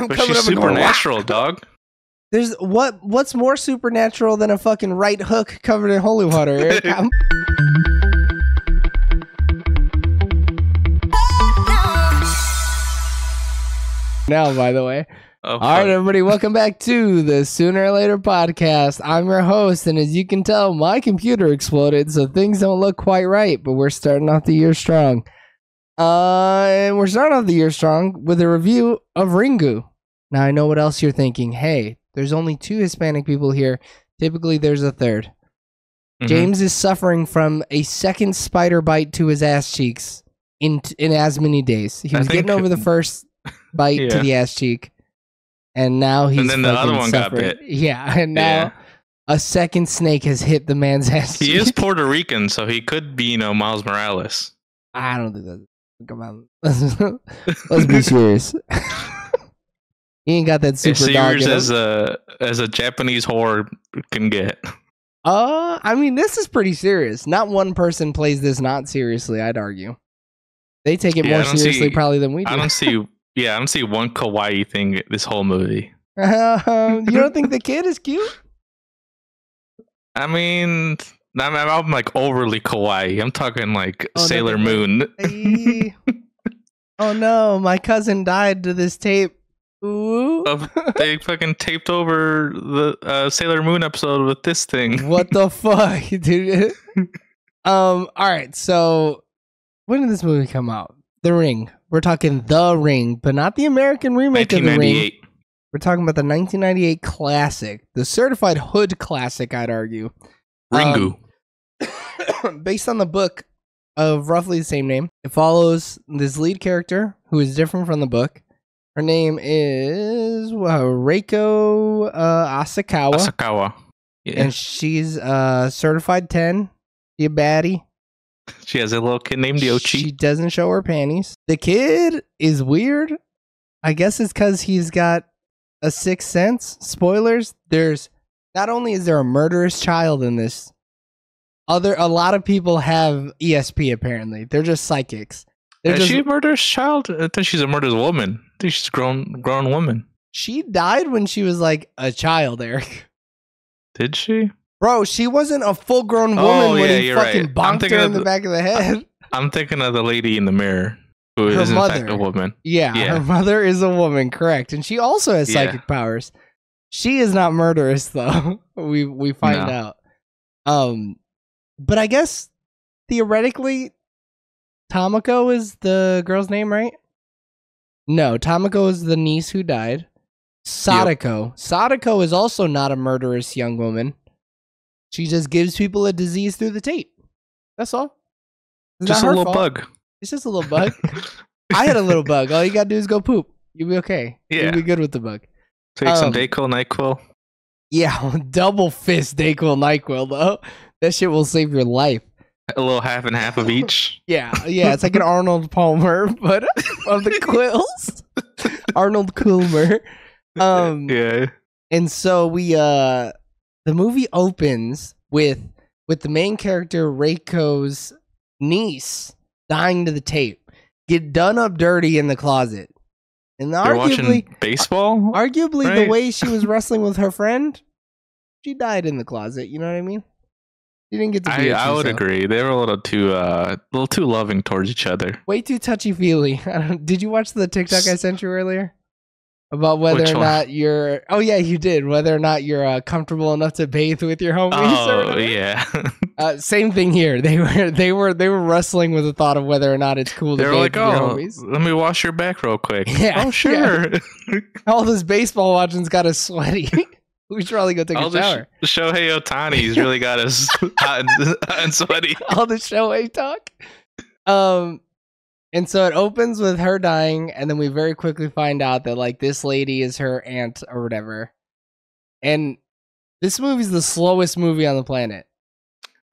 I'm But coming she's up and going, supernatural, "Wah!" dog. There's what's more supernatural than a fucking right hook covered in holy water, Eric? Now, by the way. Oh, All right, everybody, welcome back to the Sooner or Later podcast. I'm your host, and as you can tell, my computer exploded, so things don't look quite right, but we're starting off the year strong. And we're starting off the year strong with a review of Ringu. Now, I know what else you're thinking. Hey, there's only 2 Hispanic people here. Typically, there's a third. Mm-hmm. James is suffering from a second spider bite to his ass cheeks in as many days. He was getting over the first bite to the ass cheek. And now he's. And then the other one suffering. got bit. Yeah, and now a second snake has hit the man's ass. He is Puerto Rican, so he could be, Miles Morales. I don't think that. Come on, let's be serious. He ain't got that super serious dog as a Japanese horror can get. I mean, this is pretty serious. Not one person plays this not seriously. I'd argue they take it more seriously probably than we do. I don't see one kawaii thing this whole movie. You don't think the kid is cute? I mean, I'm like overly kawaii. I'm talking like Sailor Moon. Hey. Oh no, my cousin died to this tape. Ooh. They fucking taped over the Sailor Moon episode with this thing. What the fuck, dude? All right, so when did this movie come out? The Ring. We're talking The Ring, but not the American remake of The Ring. We're talking about the 1998 classic, the certified hood classic, I'd argue. Ringu. Based on the book of roughly the same name, it follows this lead character who is different from the book. Her name is Reiko Asakawa. Asakawa. Yeah. And she's certified 10. She a baddie. She has a little kid named Yoshi. She doesn't show her panties. The kid is weird. I guess it's because he's got a sixth sense. Spoilers. There's not only is there a murderous child in this, a lot of people have ESP apparently. They're just psychics. Is she a murderous child? I think she's a murderous woman. I think she's a grown woman. She died when she was like a child, Eric. Did she? Bro, she wasn't a full-grown woman when he fucking bonked her in the back of the head. I'm thinking of the lady in the mirror who is in fact a woman. Yeah, her mother is a woman, correct. And she also has psychic powers. She is not murderous, though. we find out. But I guess, theoretically, Tamako is the girl's name, right? No, Tamako is the niece who died. Sadako. Yep. Sadako is also not a murderous young woman. She just gives people a disease through the tape. That's all. It's just a little bug. It's just a little bug. I had a little bug. All you gotta do is go poop. You'll be okay. Yeah. You'll be good with the bug. Take some Dayquil, NyQuil. Yeah, double fist Dayquil, NyQuil, though. That shit will save your life. A little half and half of each. Yeah. It's like an Arnold Palmer, but of the quills. Arnold Coolmer. Yeah. And so the movie opens with the main character Reiko's niece dying to the tape, get done up dirty in the closet, and they're watching baseball. Arguably, right? The way she was wrestling with her friend, she died in the closet. You know what I mean? She didn't get to be. I would agree. They were a little too loving towards each other. Way too touchy feely. Did you watch the TikTok I sent you earlier? About whether or not you're... Oh, yeah, you did. Whether or not you're comfortable enough to bathe with your homies. Oh, yeah. Same thing here. They were wrestling with the thought of whether or not it's cool to bathe with your homies. Let me wash your back real quick. Yeah, oh, sure. Yeah. All this baseball watching's got us sweaty. We should probably go take a shower. Shohei Ohtani's really got us hot and sweaty. All the Shohei talk. And so it opens with her dying, and then we very quickly find out that like this lady is her aunt or whatever. And this movie's the slowest movie on the planet.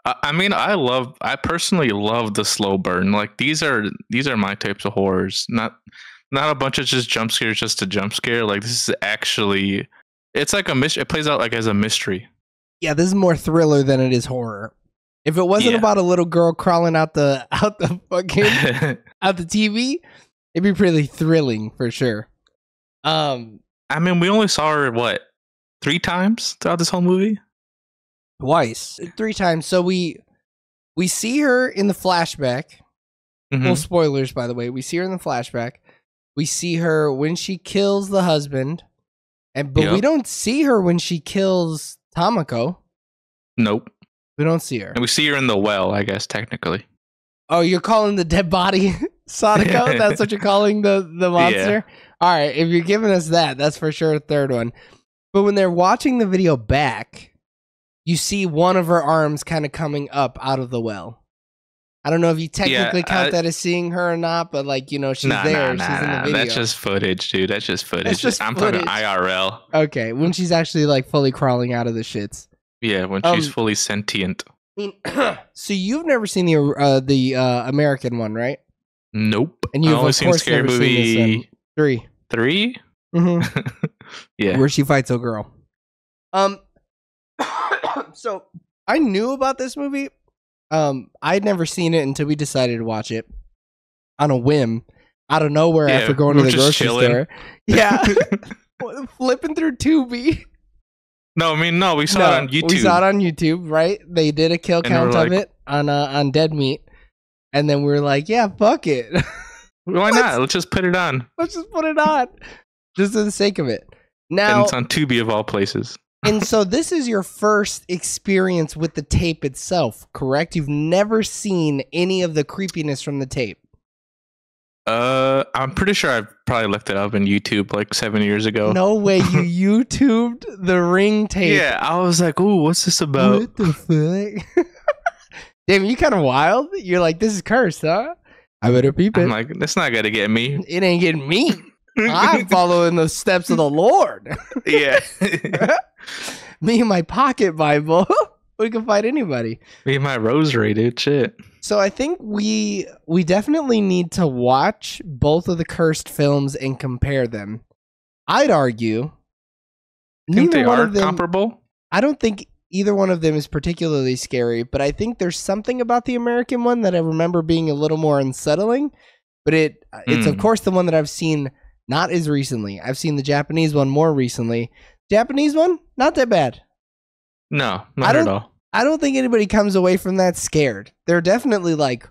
I mean, I personally love the slow burn. Like these are my types of horrors. Not a bunch of just jump scares just to jump scare. Like this is actually, it's like a mystery. It plays out like as a mystery. Yeah, this is more thriller than it is horror. If it wasn't about a little girl crawling out the fucking out the TV, it'd be pretty thrilling for sure. I mean, we only saw her what 3 times throughout this whole movie. Twice, 3 times. So we see her in the flashback. Full spoilers, by the way. We see her in the flashback. We see her when she kills the husband, but we don't see her when she kills Tamako. Nope. We don't see her. And we see her in the well, I guess, technically. Oh, you're calling the dead body Sadako? That's what you're calling the monster? Yeah. All right, if you're giving us that, that's for sure a third one. But when they're watching the video back, you see one of her arms kind of coming up out of the well. I don't know if you technically count that as seeing her or not, but like, you know, she's there. She's in the video. That's just footage, dude. That's just footage. I'm talking IRL. Okay, when she's actually like fully crawling out of the shits. Yeah, when she's fully sentient. I mean, so you've never seen the American one, right? Nope. And you've only seen Scary Movie 3. 3? Mm-hmm. Yeah. Where she fights a girl. So I knew about this movie. I'd never seen it until we decided to watch it on a whim, out of nowhere after going to the grocery store. Yeah, flipping through Tubi. No, I mean, no, we saw it on YouTube. We saw it on YouTube, right? They did a kill count of it on Dead Meat, and then we were like, yeah, fuck it. Why not? Let's just put it on. Let's just put it on, just for the sake of it. Now, and it's on Tubi of all places. And so this is your first experience with the tape itself, correct? You've never seen any of the creepiness from the tape. I'm pretty sure I probably looked it up in YouTube like 7 years ago. No way, you YouTubed the Ring tape. Yeah, I was like, ooh, what's this about? What the fuck? Damn, you kind of wild. You're like, this is cursed, huh? I better peep it. I'm like, that's not gonna get me. It ain't getting me. I'm following the steps of the Lord. Yeah. Me and my pocket Bible. We can fight anybody. Me and my rosary, dude. Shit. So I think we definitely need to watch both of the cursed films and compare them. I'd argue neither one of them comparable. I don't think either one of them is particularly scary, but I think there's something about the American one that I remember being a little more unsettling. But it's of course the one that I've seen not as recently. I've seen the Japanese one more recently. Japanese one, not that bad. No, not at all. I don't think anybody comes away from that scared. They're definitely like,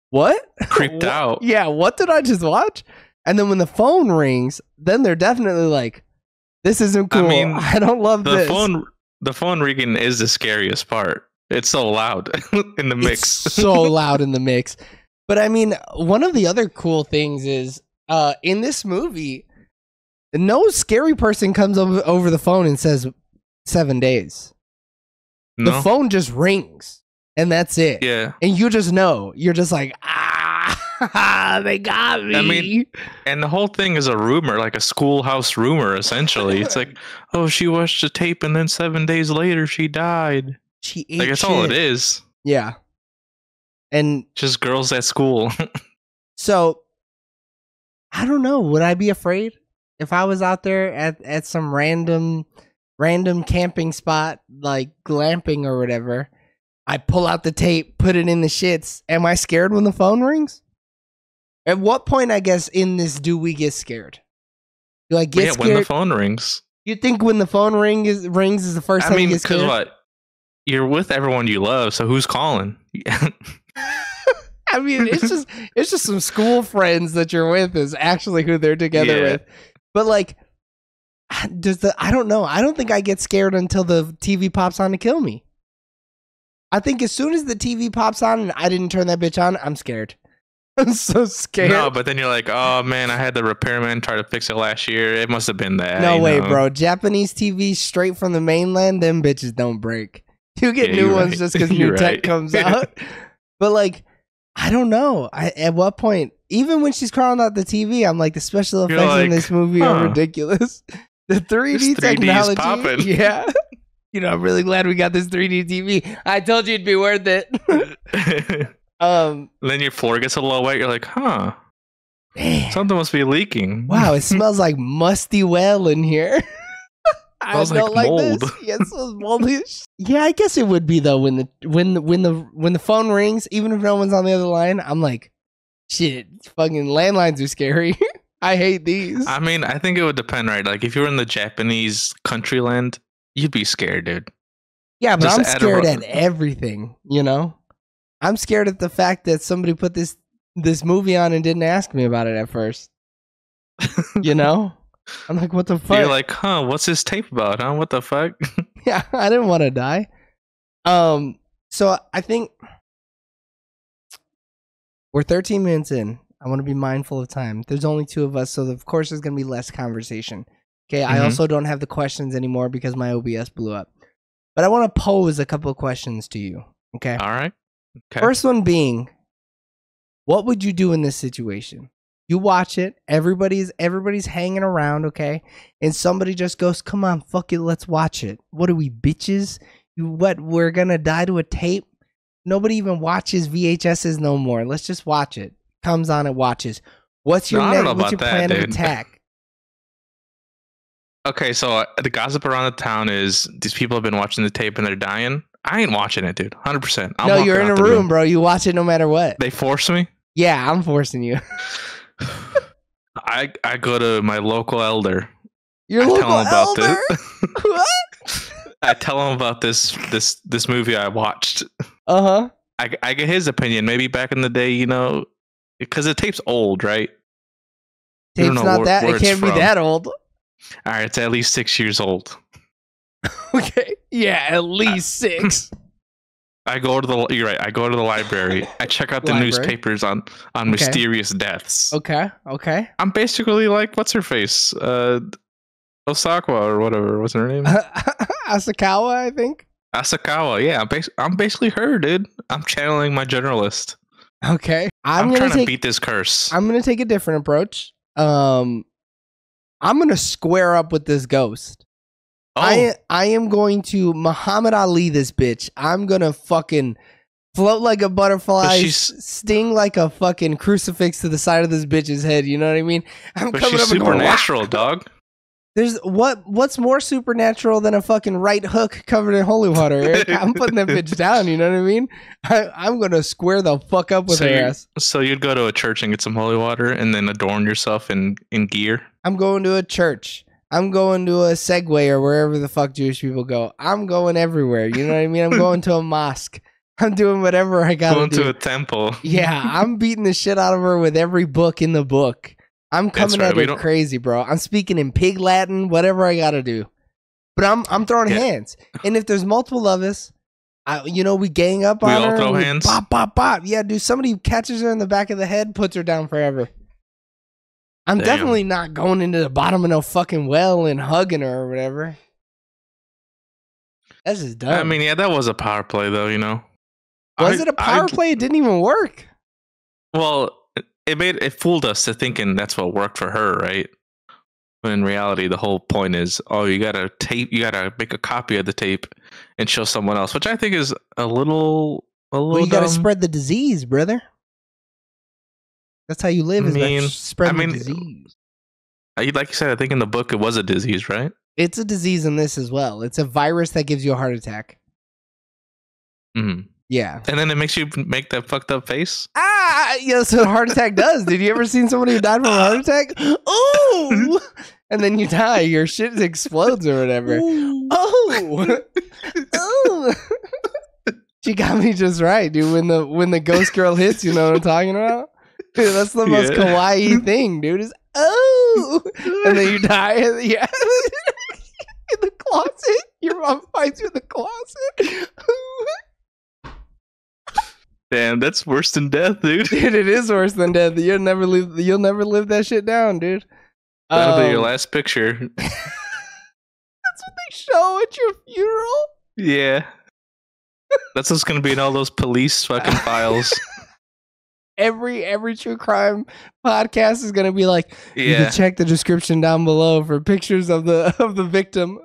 what? Creeped out. Yeah, what did I just watch? And then when the phone rings, then they're definitely like, this isn't cool. I mean, I don't love this. The phone ringing is the scariest part. It's so loud in the mix. It's so loud in the mix. But I mean, one of the other cool things is in this movie, no scary person comes over the phone and says 7 days. No. The phone just rings and that's it. Yeah. And you just know. You're just like, they got me. I mean, and the whole thing is a rumor, like a schoolhouse rumor, essentially. It's like, oh, she watched the tape and then 7 days later she died. She ate like, that's all it is. Yeah. And just girls at school. So, I don't know. Would I be afraid if I was out there at some random camping spot, like glamping or whatever? I pull out the tape, put it in the shits. Am I scared when the phone rings? At what point, I guess, in this do we get scared? Do I get scared? When the phone rings. You think when the phone rings is the first time you get scared? I mean, because what? You're with everyone you love, so who's calling? I mean, it's just some school friends that you're with is actually who they're together with. But like, I don't know. I don't think I get scared until the TV pops on to kill me. I think as soon as the TV pops on and I didn't turn that bitch on, I'm scared. I'm so scared. No, but then you're like, oh man, I had the repairman try to fix it last year. It must have been that. No way, bro. Japanese TV straight from the mainland, them bitches don't break. You get new ones just because new tech comes out. But like, I don't know. At what point, even when she's crawling out the TV, I'm like, the special effects in this movie are ridiculous. The 3D technology. Yeah. You know, I'm really glad we got this 3D TV. I told you it'd be worth it. Then your floor gets a little wet. You're like, huh. Man. Something must be leaking. Wow, it smells like musty well in here. I don't like mold. This. Yeah, it smells moldy. Yeah, I guess it would be though when the phone rings, even if no one's on the other line, I'm like, shit, fucking landlines are scary. I hate these. I mean, I think it would depend, right? Like if you were in the Japanese country land, you'd be scared, dude. Yeah, but Just I'm add scared at everything, you know? I'm scared at the fact that somebody put this movie on and didn't ask me about it at first. You know? I'm like, what the fuck? You're like, huh, what's this tape about, huh? What the fuck? Yeah, I didn't want to die. So I think we're 13 minutes in. I want to be mindful of time. There's only two of us, so of course there's going to be less conversation. Okay, I also don't have the questions anymore because my OBS blew up. But I want to pose a couple of questions to you. Okay. All right. Okay. First one being, what would you do in this situation? You watch it. Everybody's hanging around, okay? And somebody just goes, "Come on, fuck it, let's watch it." What are we, bitches? We're gonna die to a tape? Nobody even watches VHSs no more. Let's just watch it. Comes on, it watches. What's your plan of attack? Okay, so the gossip around the town is these people have been watching the tape and they're dying. I ain't watching it, dude. 100%. No, you're in a room, bro. You watch it no matter what. They force me? Yeah, I'm forcing you. I go to my local elder. Your local elder? What? I tell him about this movie I watched. Uh-huh. I get his opinion. Maybe back in the day, you know, because the tape's old, right? Tape's not that. It can't be that old. All right, it's at least 6 years old. Okay. Yeah, at least 6. You're right. I go to the library. I check out the newspapers on mysterious deaths. Okay. I'm basically like, what's her face? Osakawa or whatever. What's her name? Asakawa, I think. Asakawa. Yeah, I'm basically her, dude. I'm channeling my generalist. Okay. I'm trying to beat this curse. I'm gonna take a different approach. I'm gonna square up with this ghost. Oh. I am going to Muhammad Ali this bitch. I'm gonna fucking float like a butterfly, sting like a fucking crucifix to the side of this bitch's head. You know what I mean? I'm coming up supernatural, and going, dog. There's what's more supernatural than a fucking right hook covered in holy water, Eric? I'm putting that bitch down. You know what I mean? I'm gonna square the fuck up with her ass. So you'd go to a church and get some holy water, and then adorn yourself in gear. I'm going to a church. I'm going to a Segway or wherever the fuck Jewish people go. I'm going everywhere. You know what I mean? I'm going to a mosque. I'm doing whatever I gotta do. Going to a temple. Yeah, I'm beating the shit out of her with every book in the book. I'm coming at her crazy, bro. I'm speaking in pig Latin, whatever I gotta do. But I'm throwing hands. And if there's multiple of us, we gang up on her. We all throw hands. Bop, bop, bop. Yeah, dude, somebody catches her in the back of the head, puts her down forever. I'm definitely not going into the bottom of no fucking well and hugging her or whatever. That's just dumb. I mean, yeah, that was a power play, though, you know. Was it a power play? It didn't even work. Well, it fooled us to thinking that's what worked for her, right? But in reality, the whole point is, you gotta make a copy of the tape and show someone else, which I think is a little. Well, you gotta spread the disease, brother. That's how you live, is spreading the disease. Like you said, I think in the book it was a disease, right? It's a disease in this as well. It's a virus that gives you a heart attack. Mm-hmm. Yeah. And then it makes you make that fucked up face? Yeah, that's what a heart attack does. Did you ever seen somebody who died from a heart attack? Oh! And then you die. Your shit explodes or whatever. Oh! Oh! She got me just right, dude. When the ghost girl hits, you know what I'm talking about? Dude, that's the most kawaii thing, dude. Is and then you die. Yeah. In the closet. Your mom finds you in the closet. Damn, that's worse than death, dude. Dude, it is worse than death. You'll never live that shit down, dude. That'll be your last picture. That's what they show at your funeral? Yeah. That's what's gonna be in all those police fucking files. Every true crime podcast is gonna be like, you can check the description down below for pictures of the victim.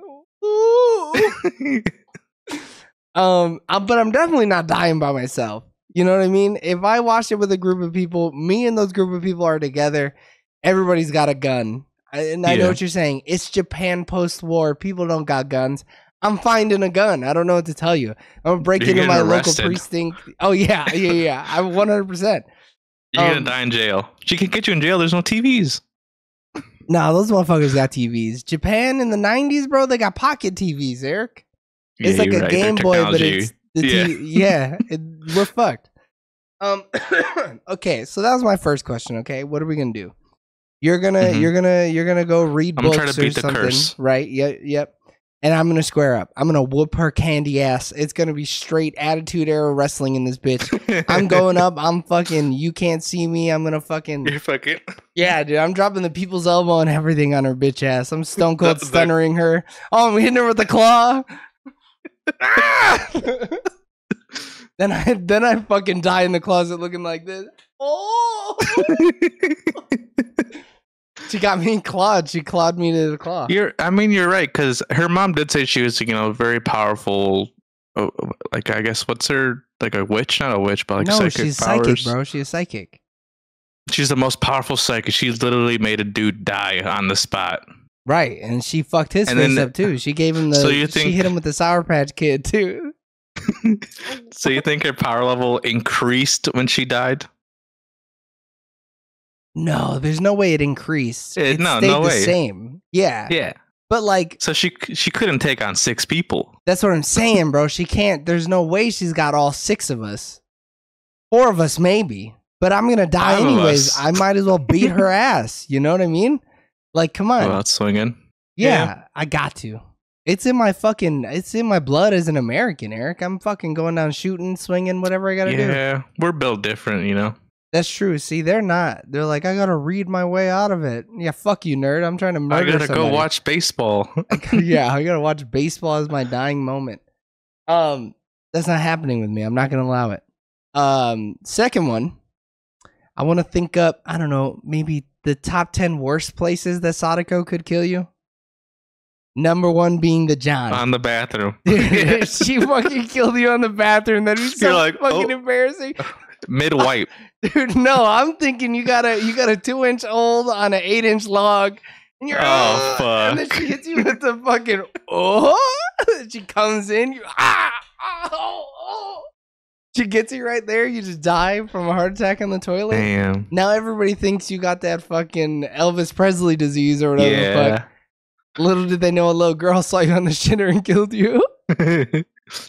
But I'm definitely not dying by myself. You know what I mean? If I watch it with a group of people, me and those group of people are together. Everybody's got a gun, I know what you're saying. It's Japan post-war. People don't got guns. I'm finding a gun. I don't know what to tell you. I'm gonna break into my local precinct. Oh yeah. I'm 100%. You're gonna die in jail. She can get you in jail. There's no TVs. Nah, those motherfuckers got TVs. Japan in the 90s, bro, they got pocket TVs, Eric. It's like a Game Boy, but it's the TV. Yeah, we're fucked. Okay, so that was my first question. Okay, what are we gonna do? You're gonna go read books trying to beat or something, the curse. right? Yep. And I'm gonna square up. I'm gonna whoop her candy ass. It's gonna be straight Attitude Era wrestling in this bitch. I'm going up. I'm fucking. You can't see me. I'm gonna fucking. You're fucking. Yeah, dude. I'm dropping the people's elbow and everything on her bitch ass. I'm stone cold stunnering her. Oh, I'm hitting her with the claw. Then I fucking die in the closet looking like this. Oh. She got me clawed. She clawed me to the claw. You're right, because her mom did say she was, very powerful. Like, I guess, what's her, like a witch? Not a witch, but like no, psychic she's powers. psychic, bro. She's a psychic. She's the most powerful psychic. She literally made a dude die on the spot. Right, and she fucked his face up too. She gave him she hit him with the Sour Patch Kid too. So you think her power level increased when she died? No, there's no way it increased. It no stayed the way. Same. Yeah. Yeah. But like, so she couldn't take on 6 people. That's what I'm saying, bro. She can't. There's no way she's got all 6 of us. 4 of us maybe. But I'm gonna die anyways. I might as well beat her ass. You know what I mean? Like, come on. Well, swinging. Yeah, I got to. It's in my blood as an American, Eric. I'm fucking going down shooting, swinging, whatever I gotta do. Yeah, we're built different, That's true. See, they're not. They're like, I gotta read my way out of it. Yeah, fuck you, nerd. I'm trying to murder somebody. I gotta go watch baseball. Yeah, I gotta watch baseball as my dying moment. That's not happening with me. I'm not gonna allow it. Second one, I want to think up, I don't know, maybe the top 10 worst places that Sadako could kill you. Number 1 being the John. On the bathroom. She fucking killed you on the bathroom. That'd be so fucking embarrassing. Mid-wipe. Dude, no, I'm thinking you got a 2-inch old on an 8-inch log. And you're fuck. And then she hits you with the fucking she comes in, she gets you right there. You just die from a heart attack on the toilet. Damn. Now everybody thinks you got that fucking Elvis Presley disease or whatever the fuck. Little did they know a little girl saw you on the shitter and killed you.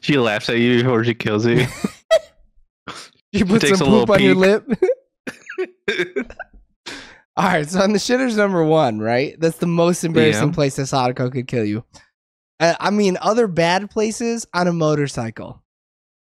She laughs at you before she kills you. You put some poop on your lip. All right, so on the shitter's number 1, right? That's the most embarrassing place that Sadako could kill you. I mean, other bad places on a motorcycle.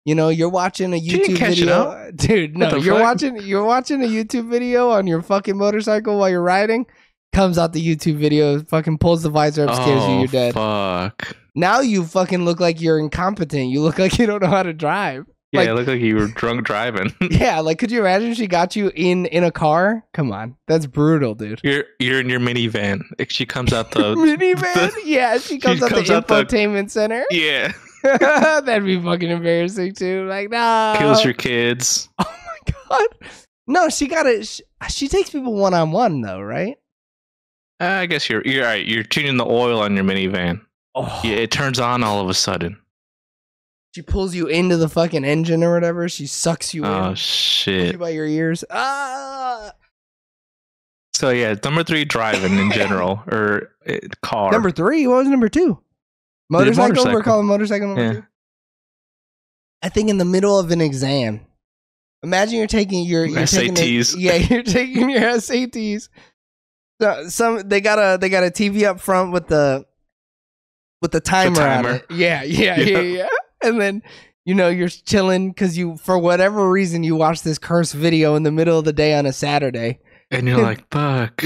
You're watching a YouTube video, dude. No, you're watching a YouTube video on your fucking motorcycle while you're riding. Comes out the YouTube video, fucking pulls the visor up, scares you, you're dead. Fuck. Now you fucking look like you're incompetent. You look like you don't know how to drive. Yeah, it looked like you were drunk driving. Yeah, like, could you imagine if she got you in a car? Come on, that's brutal, dude. You're in your minivan. She comes out the minivan. Yeah, she comes out the infotainment center. Yeah, that'd be fucking embarrassing too. Like, no, kills your kids. Oh my god. No, she takes people one-on-one though, right? I guess you're right. You're tuning the oil on your minivan. Oh. Yeah, it turns on all of a sudden. She pulls you into the fucking engine or whatever. She sucks you in. Oh, shit. Pulls you by your ears. Ah! So, yeah, number 3, driving in general. Or car. Number 3? What was number 2? Motorcycle? We're calling motorcycle number 2? I think in the middle of an exam. Imagine you're taking your SATs. You're taking your SATs. So they got a TV up front with the timer on it. Yeah. And then you're chilling because for whatever reason you watch this cursed video in the middle of the day on a Saturday. And you're like, fuck.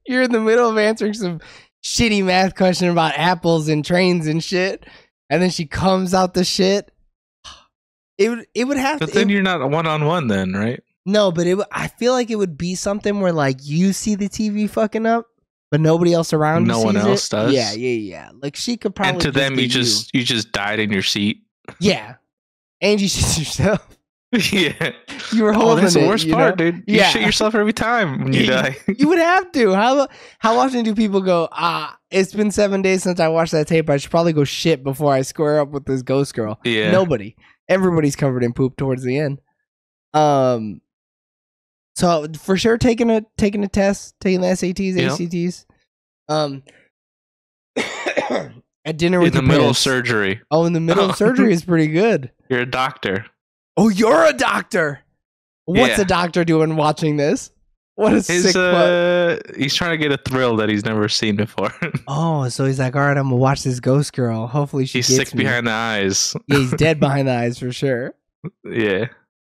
You're in the middle of answering some shitty math question about apples and trains and shit. And then she comes out the shit. It would have to. But then you're not one-on-one then, right? No, but I feel like it would be something where like you see the TV fucking up, but nobody else around you sees it. No one else does. Yeah. Like she could probably. And to them, you just died in your seat. Yeah, and you shit yourself. Yeah, you were holding that's the worst part, dude. You shit yourself every time when you die. You would have to. How often do people go? It's been 7 days since I watched that tape. I should probably go shit before I square up with this ghost girl. Yeah, nobody. Everybody's covered in poop towards the end. So for sure, taking a test, taking the SATs, Yep. ACTs. At dinner with In the your middle of parents. surgery. Oh, in the middle of surgery is pretty good. You're a doctor. Oh, you're a doctor. What's Yeah. a doctor doing watching this? What a sick fuck. He's trying to get a thrill that he's never seen before. Oh, so he's like, all right, I'm gonna watch this ghost girl. Hopefully she He's gets sick me. behind the eyes. Yeah, he's dead behind the eyes for sure. Yeah.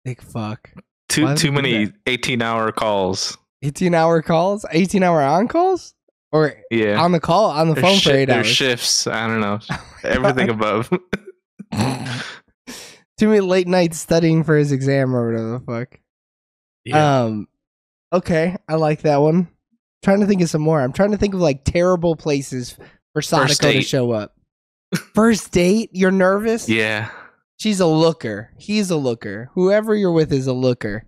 Big fuck. Why Too would he do many that? 18-hour calls. 18-hour calls? 18-hour on calls? Or Yeah. on the call, on the phone for 8 There's hours? shifts. I don't know. Oh my Everything God. above. Too many late nights studying for his exam or whatever the fuck. Okay, I like that one. Trying to think of some more. I'm trying to think of like terrible places for Sadako to date. show up. First date? You're nervous? Yeah. She's a looker. He's a looker. Whoever you're with is a looker.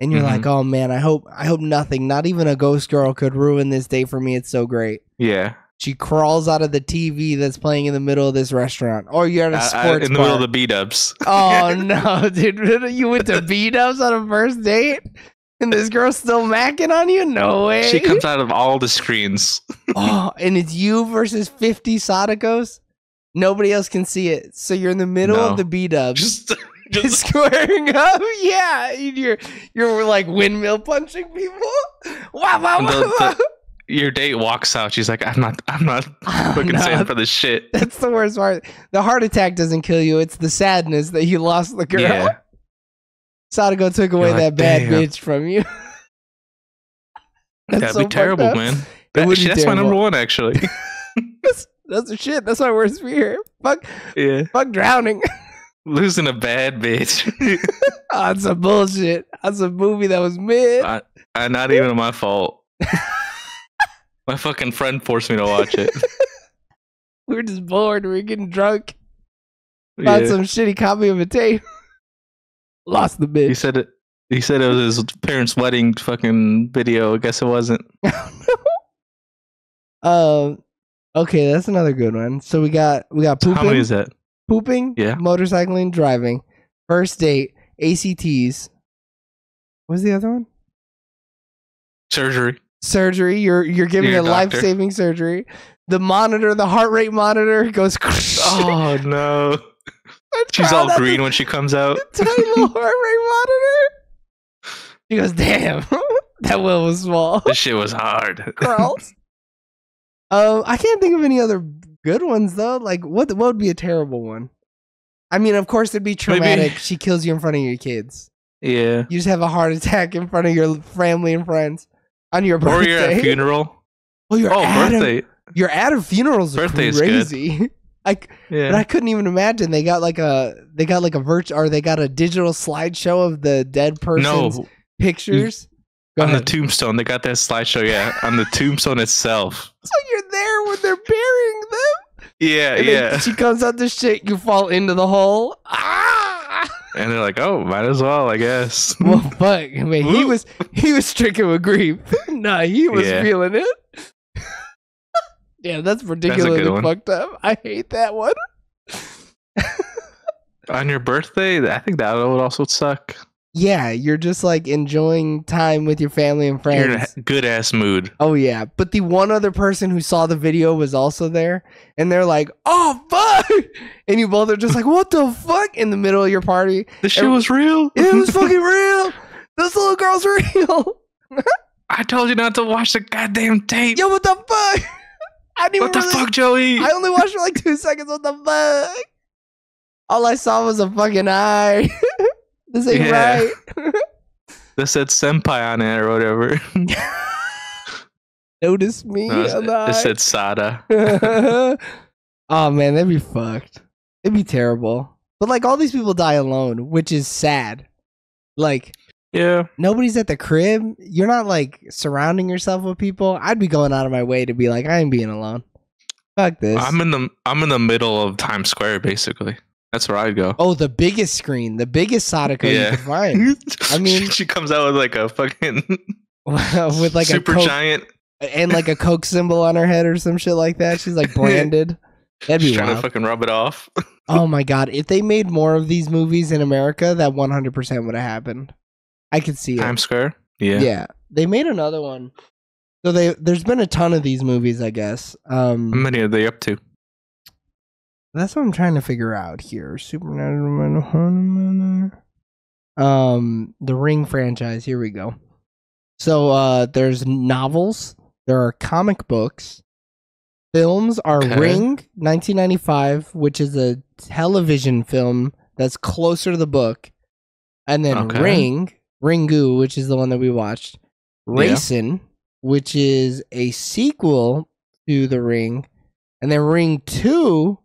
And you're like, oh man, I hope nothing, not even a ghost girl could ruin this day for me. It's so great. Yeah. She crawls out of the TV that's playing in the middle of this restaurant. Or you're at a sports in the bar. middle of the B-dubs. Oh no, dude. You went to B-dubs on a first date? And this girl's still macking on you? No way. She comes out of all the screens. Oh, and it's you versus 50 Sadakos? Nobody else can see it. So you're in the middle of the B-dubs. Just squaring up? Yeah. You're like windmill punching people? Wow. Your date walks out. She's like, I'm not fucking standing for this shit. That's the worst part. The heart attack doesn't kill you. It's the sadness that you lost the girl. Yeah. Sadako took away that bad bitch from you. That'd be terrible, man. That's my number one, actually. That's the shit. That's my worst fear. Fuck drowning. Losing a bad bitch. Oh, that's some bullshit. That's a movie that was mid. Not even my fault. My fucking friend forced me to watch it. We were just bored. We were getting drunk. Found some shitty copy of a tape. Lost the bitch. He said it was his parents' wedding fucking video. I guess it wasn't. Okay, that's another good one. So we got pooping. How many is that? Pooping, motorcycling, driving, first date, ACTs. What's the other one? Surgery. You're giving a life-saving surgery. The monitor, the heart rate monitor goes. Oh no! She's all green when she comes out. Tiny little heart rate monitor. She goes, "Damn, that wheel was small. This shit was hard." Crawls. I can't think of any other good ones though. Like what would be a terrible one? I mean, of course it'd be traumatic. Maybe. She kills you in front of your kids. Yeah. You just have a heart attack in front of your family and friends on your birthday. Or you're at a funeral. Oh, birthday. You're at a funeral. Birthday's crazy. Good. But I couldn't even imagine they got like a virtual, or they got a digital slideshow of the dead person's pictures. On the tombstone, they got that slideshow. Yeah, on the tombstone itself. So you're there when they're burying them. Yeah, and then she comes out the shit. You fall into the hole. And they're like, "Oh, might as well, I guess." Well, fuck, man. He was stricken with grief. Nah, he was feeling it. Yeah, that's particularly fucked up. I hate that one. On your birthday, I think that would also suck. Yeah, you're just like enjoying time with your family and friends. You're in a good ass mood. Oh yeah, but the one other person who saw the video was also there, and they're like, "Oh fuck!" And you both are just like, "What the fuck?" In the middle of your party, this shit was real. It was fucking real. This little girl's real. I told you not to watch the goddamn tape. Yo, what the fuck? What the fuck, Joey? I only watched for like 2 seconds. What the fuck? All I saw was a fucking eye. This ain't right. That said senpai on it or whatever. Notice me. No, it said Sada. Oh man, that'd be fucked. It'd be terrible. But like all these people die alone, which is sad. Like, yeah, nobody's at the crib. You're not like surrounding yourself with people. I'd be going out of my way to be like, I ain't being alone. Fuck this. I'm in the middle of Times Square, basically. That's where I'd go. Oh, the biggest screen, the biggest Sadako you could find. I mean, she comes out with like a fucking with like super a Coke, giant and like a Coke symbol on her head or some shit like that. She's like branded. That'd be trying wild. to fucking rub it off. Oh my god! If they made more of these movies in America, that 100% would have happened. I could see it. Times Square. Yeah. Yeah. They made another one. So there's been a ton of these movies, I guess. How many are they up to? That's what I'm trying to figure out here. The Ring franchise. Here we go. So there's novels. There are comic books. Films are Ring 1995, which is a television film that's closer to the book, and then Ringu, which is the one that we watched. Racing, which is a sequel to The Ring, and then Ring 2,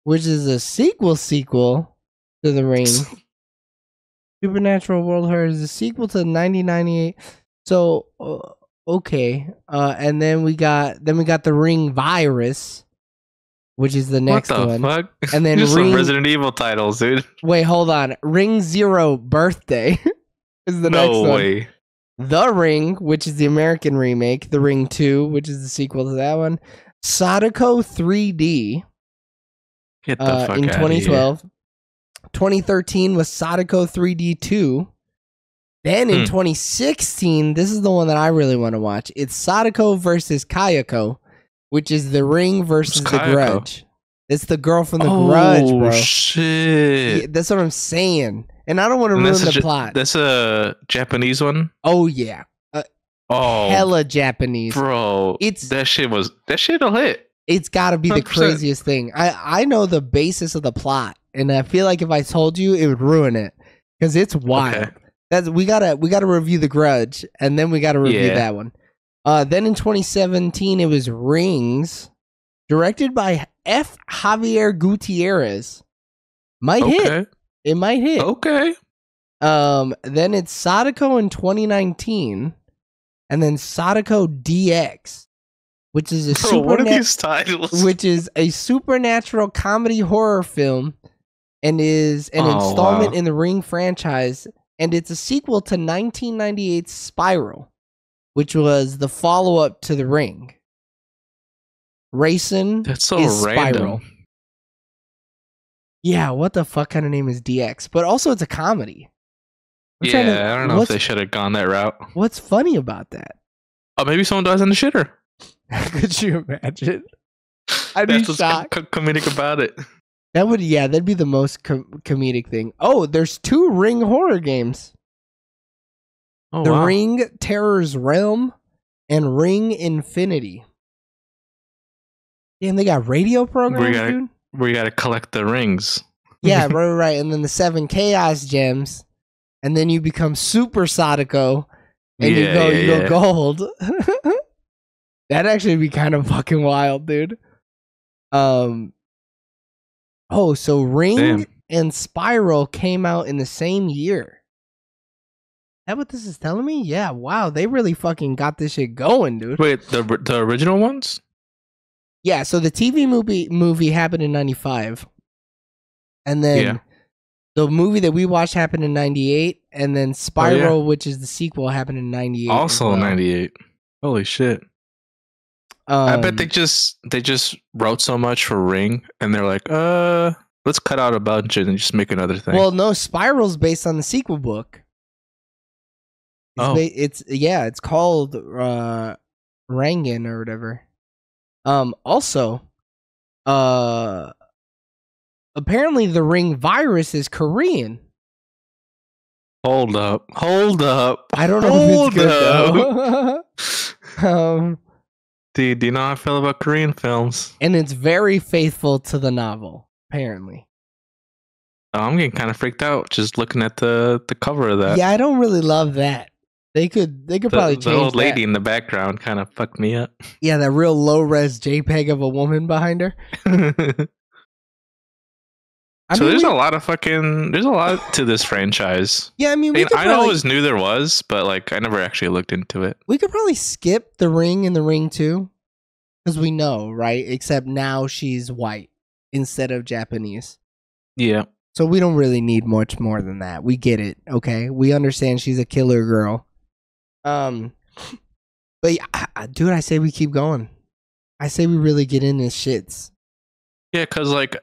which is a sequel to The Ring. Supernatural World Horror is a sequel to 1998. So okay, and then we got The Ring Virus, which is the next one. What the fuck? And then just some Resident Evil titles, dude. Wait, hold on. Ring Zero Birthday is the next one. No way. The Ring, which is the American remake. The Ring 2, which is the sequel to that one. Sadako 3D. Get the fuck in out 2012. 2013 was Sadako 3D 2. Then in 2016, this is the one that I really want to watch. It's Sadako versus Kayako, which is The Ring versus The Grudge. It's the girl from The Grudge, bro. Oh, shit. Yeah, that's what I'm saying. And I don't want to ruin the plot. That's a Japanese one? Oh, yeah. Hella Japanese. Bro, that shit'll hit. It's got to be 100%. The craziest thing. I know the basis of the plot, and I feel like if I told you, it would ruin it. Because it's wild. Okay. We gotta review The Grudge, and then we gotta review that one. Then in 2017, it was Rings, directed by F. Javier Gutierrez. Might hit. It might hit. Okay. Then it's Sadako in 2019, and then Sadako DX, which is what are these titles? Which is a supernatural comedy horror film, and is an installment in the Ring franchise. And it's a sequel to 1998's Spiral, which was the follow-up to The Ring. Racing That's so is random. Spiral. Yeah, what the fuck kind of name is DX? But also it's a comedy. I don't know if they should have gone that route. What's funny about that? Oh, maybe someone dies in the shitter. Could you imagine? I'd be shocked. Comedic about it. That'd be the most comedic thing. Oh, there's 2 Ring horror games. The Ring Terror's Realm and Ring Infinity. Damn, they got radio programs, dude. We gotta collect the rings. Yeah, right. And then the 7 Chaos Gems. And then you become Super Sadako. And you go gold. That'd actually be kind of fucking wild, dude. Oh, so Ring and Spiral came out in the same year. Is that what this is telling me? Yeah, wow. They really fucking got this shit going, dude. Wait, the original ones? Yeah, so the TV movie happened in 95. And then the movie that we watched happened in 98. And then Spiral, which is the sequel, happened in 98. Also 98. Holy shit. I bet they just wrote so much for Ring, and they're like, let's cut out a bunch and just make another thing. Well, no, Spiral's based on the sequel book. It's called Rangan or whatever. Also, apparently the Ring Virus is Korean. Hold up. I don't know if it's good though. Dude, do you know how I feel about Korean films? And it's very faithful to the novel, apparently. Oh, I'm getting kind of freaked out just looking at the cover of that. Yeah, I don't really love that. They could probably change that. The old lady in the background kind of fucked me up. Yeah, that real low-res JPEG of a woman behind her. There's a lot to this franchise. Yeah, I always knew there was, but like I never actually looked into it. We could probably skip The Ring and The Ring 2, because we know, right? Except now she's white instead of Japanese. Yeah. So we don't really need much more than that. We get it, okay? We understand she's a killer girl. But dude, I say we keep going. I say we really get in this shits. Yeah, because like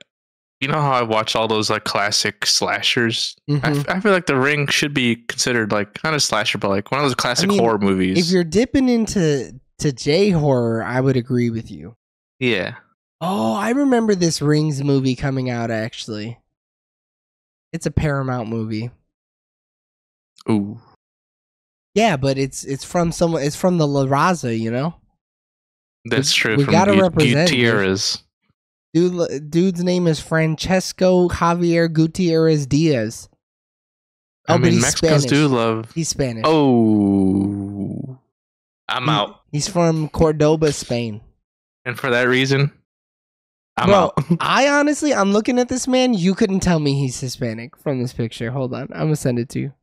you know how I watch all those like classic slashers? Mhm. I feel like The Ring should be considered like not a slasher, but like one of those classic mean, horror If movies. you're dipping into J horror, I would agree with you. Yeah. Oh, I remember this Rings movie coming out actually. It's a Paramount movie. Ooh. Yeah, but it's from someone. It's from the La Raza, you know. That's true. We from gotta represent, dude. Gutierrez. Dude's name is Francesco Javier Gutierrez Diaz. I Oh, but mean, he's Mexicans Spanish. do love. He's Spanish. Oh, I'm out. He's from Cordoba, Spain. And for that reason, I'm Bro, out. I'm looking at this man. You couldn't tell me he's Hispanic from this picture. Hold on, I'm gonna send it to you.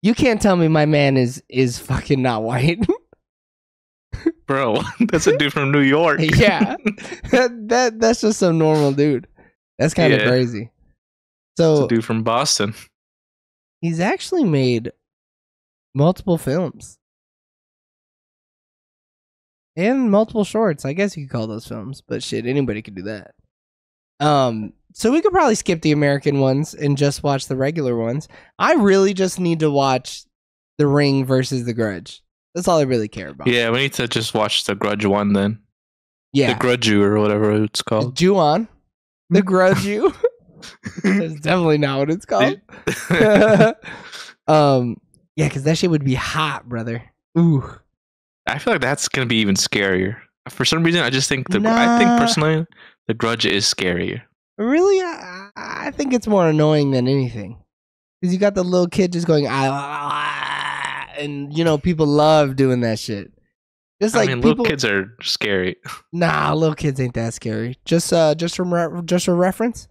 You can't tell me my man is fucking not white. Bro, that's a dude from New York. Yeah, that's just some normal dude. That's kind of crazy. So, it's a dude from Boston. He's actually made multiple films and multiple shorts. I guess you could call those films, but shit, anybody could do that. So we could probably skip the American ones and just watch the regular ones. I really just need to watch The Ring versus The Grudge. That's all I really care about. Yeah, we need to just watch the Grudge one then. Yeah. The Grudge or whatever it's called. Ju-on. The Grudge You. That's definitely not what it's called. Yeah, because that shit would be hot, brother. Ooh. I feel like that's gonna be even scarier. For some reason, I just think I think personally, The Grudge is scarier. Really, I think it's more annoying than anything. Because you got the little kid just going, and you know people love doing that shit. Just like little kids are scary. Nah, little kids ain't that scary. Just for reference,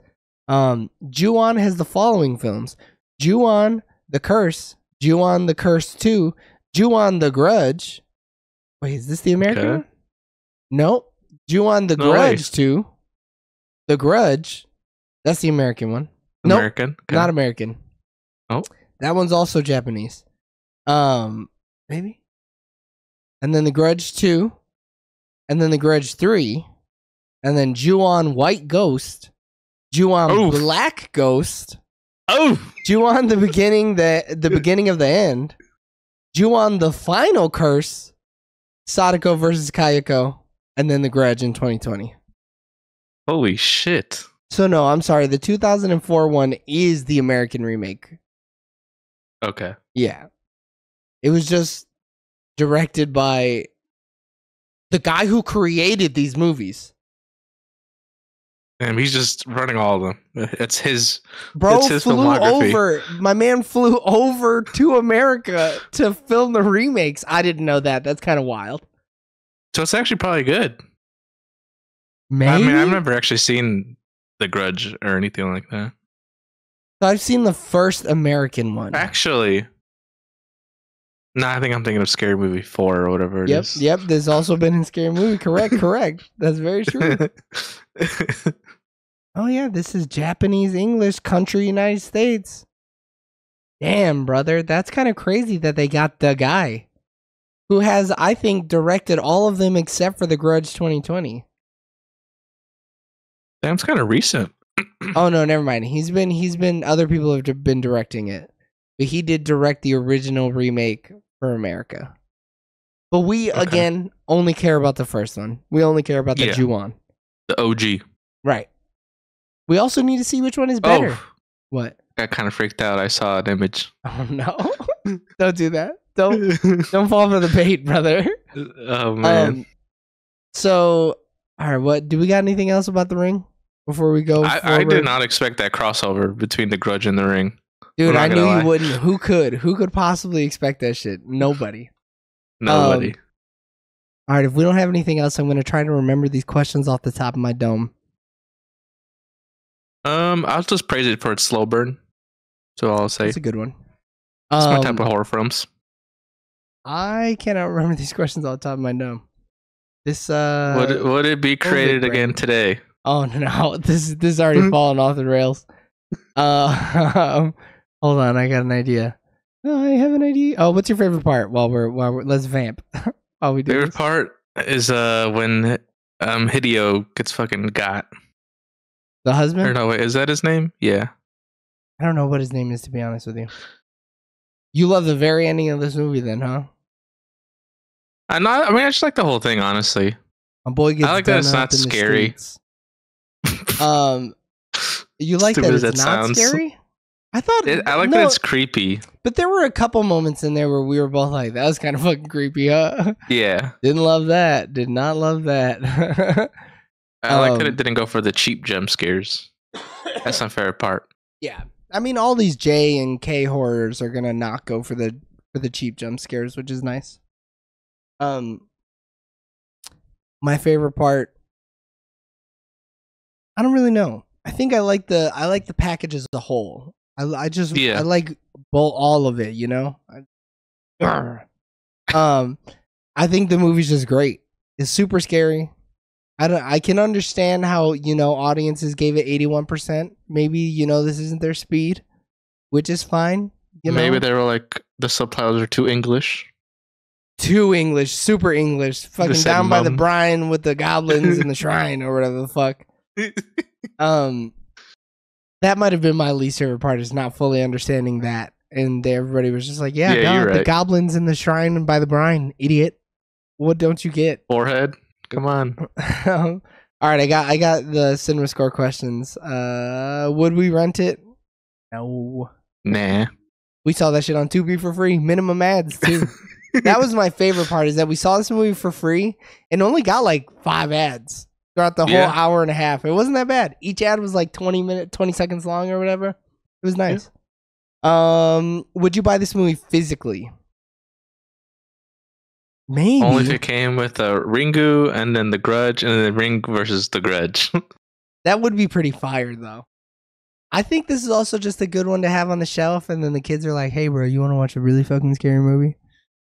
Ju-on has the following films: Ju-on the Curse, Ju-on the Curse 2, Ju-on the Grudge. Wait, is this the American one? Nope. Ju-on the Grudge 2. The Grudge. That's the American one. American? Nope, not American. Oh. That one's also Japanese. Maybe. And then The Grudge 2. And then The Grudge 3. And then Ju-on White Ghost. Ju-on Black Ghost. Ju-on the beginning of the end. Ju-on the Final Curse. Sadako versus Kayako. And then The Grudge in 2020. Holy shit. So no, I'm sorry. The 2004 one is the American remake. Okay. Yeah. It was just directed by the guy who created these movies. Damn, he's just running all of them. It's his filmography. My man flew over to America to film the remakes. I didn't know that. That's kind of wild. So it's actually probably good. Maybe? I mean, I've never actually seen The Grudge or anything like that. I've seen the first American one. Actually, no, I think I'm thinking of Scary Movie 4 or whatever it is. Yep, there's also been in Scary Movie. Correct. That's very true. Oh yeah, this is Japanese, English, country, United States. Damn, brother, that's kind of crazy that they got the guy who has, I think, directed all of them except for The Grudge 2020. That's kind of recent. Oh no, never mind. He's been other people have been directing it. But he did direct the original remake for America. But we again only care about the first one. We only care about the Ju-on. The OG. Right. We also need to see which one is better. Oh, what? I got kind of freaked out. I saw an image. Oh no. Don't do that. Don't fall for the bait, brother. Oh man. So, all right, what do we got anything else about The Ring? Before we go, I did not expect that crossover between The Grudge and The Ring. Dude, I knew you wouldn't. Who could? Who could possibly expect that shit? Nobody. Nobody. All right, if we don't have anything else, I'm going to try to remember these questions off the top of my dome. I'll just praise it for its slow burn. So I'll say it's a good one. It's my type of horror films. I cannot remember these questions off the top of my dome. This would it be created again today? Oh no, this is already fallen off the rails. Hold on, I got an idea. Oh, I have an idea. Oh, what's your favorite part? While we're let's vamp. While we do favorite part is when Hideo gets fucking got. The husband? Or no, wait, is that his name? Yeah. I don't know what his name is, to be honest with you. You love the very ending of this movie then, huh? I just like the whole thing, honestly. My boy gets I like done that it's up not in the scary. streets. You like Stupid that as it's that not sounds. scary? I thought I like that it's creepy. but there were a couple moments in there where we were both like, that was kind of fucking creepy, huh? Yeah. Didn't love that. Did not love that. I like that it didn't go for the cheap jump scares. That's my favorite part. Yeah. I mean, all these J and K horrors are gonna not go for the cheap jump scares, which is nice. My favorite part, I don't really know. I think I like the package as a whole. I like all of it, you know. I think the movie's just great. It's super scary. I can understand how, you know, audiences gave it 81%. Maybe, you know, this isn't their speed, which is fine. You Maybe know? they were like, the subtitles are too English. Too English, super English. Fucking down by the mum. brine with the goblins in the shrine or whatever the fuck. That might have been my least favorite part, is not fully understanding that. And everybody was just like, yeah, you're right. the goblins in the shrine by the brine, idiot. What don't you get? Forehead. Come on. All right, I got the cinema score questions. Would we rent it? No. Nah. We saw that shit on Tubi for free. Minimum ads too. That was my favorite part, is that we saw this movie for free and only got like 5 ads throughout the whole hour and a half. It wasn't that bad. Each ad was like 20 seconds long or whatever. It was nice. Yeah. Would you buy this movie physically? Maybe. Only if it came with a Ringu and then the Grudge and then Ring versus the Grudge. That would be pretty fire though. I think this is also just a good one to have on the shelf, and then the kids are like, hey bro, you want to watch a really fucking scary movie?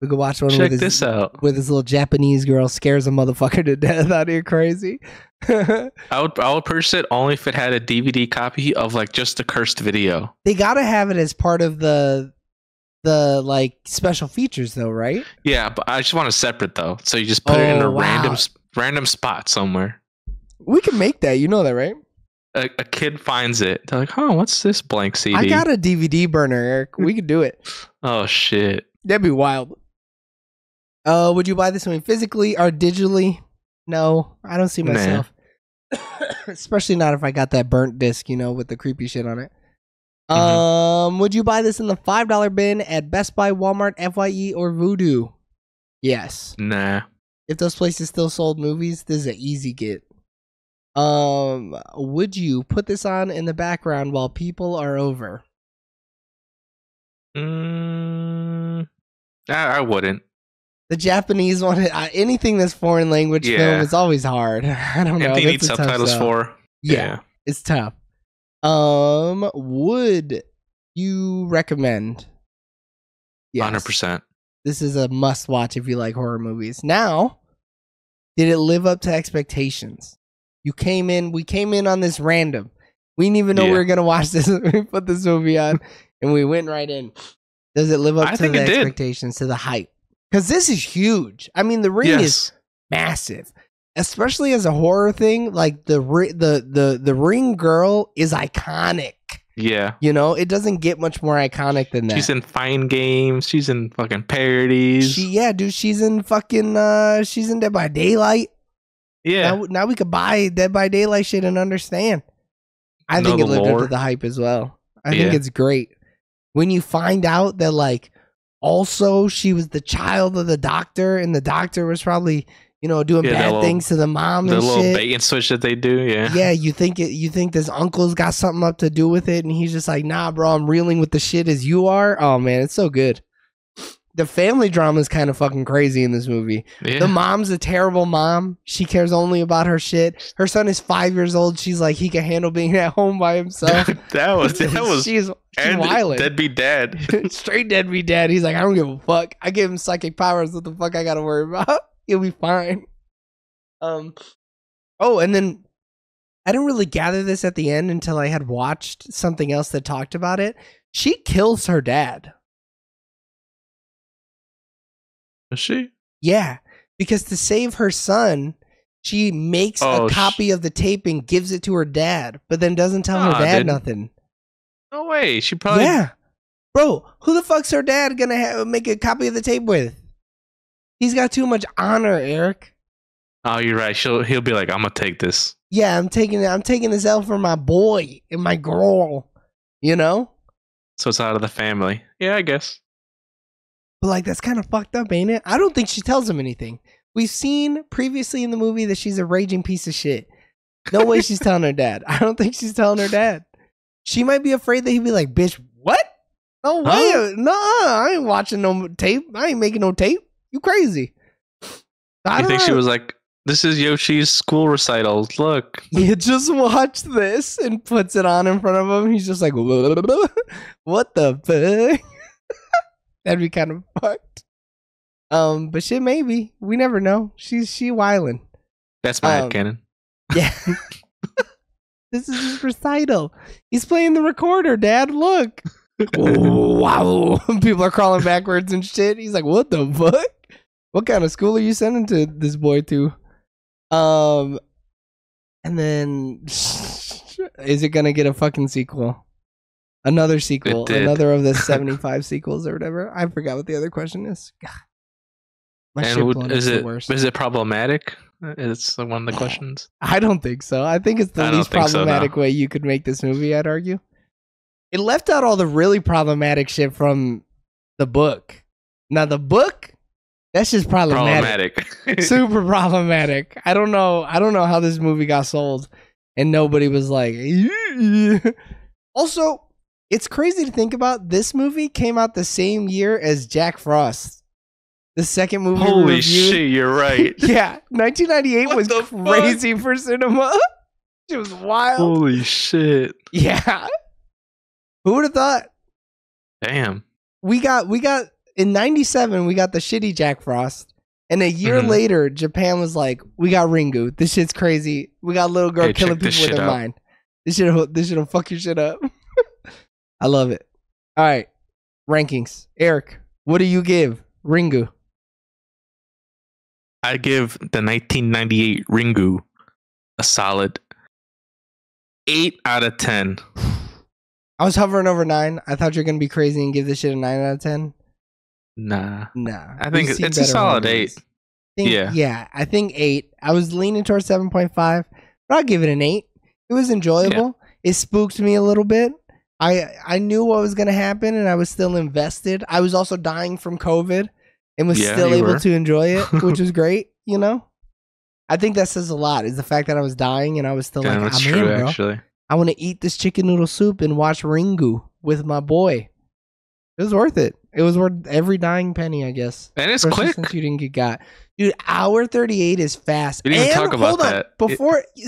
We could watch one Check this out. With this little Japanese girl scares a motherfucker to death out here crazy. I would purchase it only if it had a DVD copy of like just the cursed video. They gotta have it as part of the like special features though, right? Yeah, but I just want it separate though. So you just put it in a random spot somewhere. We can make that, you know that, right? A kid finds it. They're like, "Huh, what's this blank CD?" I got a DVD burner, Eric. We could do it. Oh shit, that'd be wild. Would you buy this movie physically or digitally? No, I don't see myself. Nah. Especially not if I got that burnt disc, you know, with the creepy shit on it. Would you buy this in the $5 bin at Best Buy, Walmart, FYE, or Vudu? Yes. Nah. If those places still sold movies, this is an easy get. Would you put this on in the background while people are over? I wouldn't. The Japanese one, anything that's foreign language film is always hard. I don't know. If you need subtitles for. Yeah, it's tough. Would you recommend? Yes. 100%. This is a must watch if you like horror movies. Now, did it live up to expectations? We came in on this random. We didn't even know we were gonna watch this. We put this movie on, and we went right in. Does it live up to the expectations, to the hype? Because this is huge. I mean, The Ring is massive, especially as a horror thing. Like the Ring girl is iconic. Yeah, you know, it doesn't get much more iconic than that. She's in Fine Games. She's in fucking parodies. She's in fucking she's in Dead by Daylight. Yeah. Now we could buy Dead by Daylight shit and understand. I think it lived up to the hype as well. I think it's great. When you find out that, like, also she was the child of the doctor, and the doctor was probably, you know, doing bad things to the mom and shit. The little bait and switch that they do, Yeah, you think this uncle's got something up to do with it, and he's just like, nah, bro, I'm reeling with the shit as you are. Oh, man, it's so good. The family drama is kind of fucking crazy in this movie. Yeah. The mom's a terrible mom. She cares only about her shit. Her son is 5 years old. She's like, he can handle being at home by himself. that was she's wild. Deadbeat dad. Straight deadbeat dad. He's like, I don't give a fuck. I give him psychic powers. What the fuck I gotta worry about? He'll be fine. Oh, and then I didn't really gather this at the end until I had watched something else that talked about it. She kills her dad. Is she? Yeah, because to save her son, She makes a copy of the tape and gives it to her dad, but then doesn't tell her dad nothing. No way. She probably... Yeah. Bro, who the fuck's her dad gonna make a copy of the tape with? He's got too much honor, Eric. Oh, you're right. He'll be like, I'm gonna take this. Yeah, I'm taking this L for my boy and my girl. You know? So it's out of the family. Yeah, I guess. But like, that's kind of fucked up, ain't it? I don't think she tells him anything. We've seen previously in the movie that she's a raging piece of shit. No way she's telling her dad. I don't think she's telling her dad. She might be afraid that he'd be like, bitch, what? No way. No, I ain't watching no tape. I ain't making no tape. You crazy. I think she was like, this is Yoshi's school recitals. Look. You just watch this and puts it on in front of him. He's just like, what the fuck? That'd be kind of fucked. But shit, maybe. We never know. She wildin'. That's my headcanon. Yeah. This is his recital. He's playing the recorder, Dad. Look. Oh, wow. People are crawling backwards and shit. He's like, what the fuck? What kind of school are you sending to this boy to? And then is it gonna get a fucking sequel? Another sequel. Another of the 75 sequels or whatever. I forgot what the other question is. God. My is it problematic? It's one of the questions. I don't think so. I think it's the least problematic way you could make this movie, I'd argue. It left out all the really problematic shit from the book. Now the book, that's just problematic. Super problematic. I don't know how this movie got sold and nobody was like Also, it's crazy to think about. This movie came out the same year as Jack Frost. The second movie. Holy shit, you're right. Yeah, 1998 was crazy for cinema. It was wild. Holy shit. Yeah. Who would have thought? Damn. We got in 97 we got the shitty Jack Frost. And a year later, Japan was like, we got Ringu. This shit's crazy. We got a little girl killing people with her mind. This shit'll fuck your shit up. I love it. All right. Rankings. Eric, what do you give Ringu? I give the 1998 Ringu a solid 8 out of 10. I was hovering over 9. I thought you were going to be crazy and give this shit a 9 out of 10. Nah. I think it's a solid 8. Yeah, I think 8. I was leaning towards 7.5, but I'll give it an 8. It was enjoyable. Yeah. It spooked me a little bit. I knew what was going to happen and I was still invested. I was also dying from COVID and was still able to enjoy it, which was great, you know? I think that says a lot, is the fact that I was dying and I was still I'm in, bro. Actually. I want to eat this chicken noodle soup and watch Ringu with my boy. It was worth it. It was worth every dying penny, I guess. And it's quick. Since you didn't get got. Dude, hour 38 is fast. We didn't even talk about that.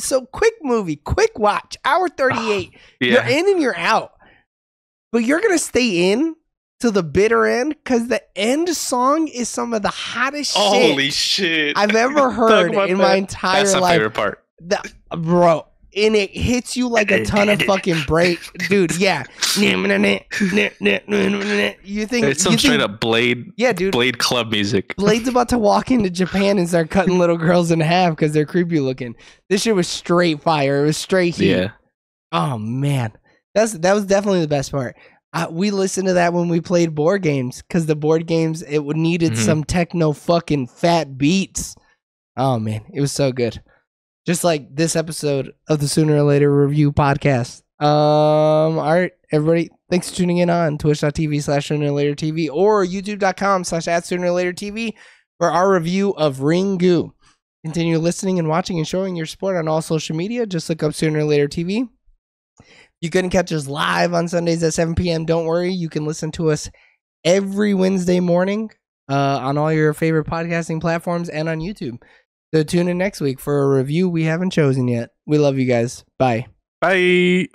So quick movie, quick watch. Hour 38. You're in and you're out. But you're going to stay in to the bitter end because the end song is some of the hottest shit I've ever heard in my entire life. That's my favorite part. Bro. And it hits you like a ton of fucking break, dude. Yeah, you think it's some straight up Blade? Yeah, dude. Blade club music. Blade's about to walk into Japan and start cutting little girls in half because they're creepy looking. This shit was straight fire. It was straight heat. Yeah. Oh man, that was definitely the best part. We listened to that when we played board games because the board games it needed some techno fucking fat beats. Oh man, it was so good. Just like this episode of the Sooner or Later Review podcast. All right, everybody. Thanks for tuning in on twitch.tv/SoonerOrLaterTV or youtube.com/@SoonerOrLaterTV for our review of Ringu. Continue listening and watching and showing your support on all social media. Just look up Sooner or Later TV. You couldn't catch us live on Sundays at 7 p.m. Don't worry. You can listen to us every Wednesday morning on all your favorite podcasting platforms and on YouTube. So tune in next week for a review we haven't chosen yet. We love you guys. Bye. Bye.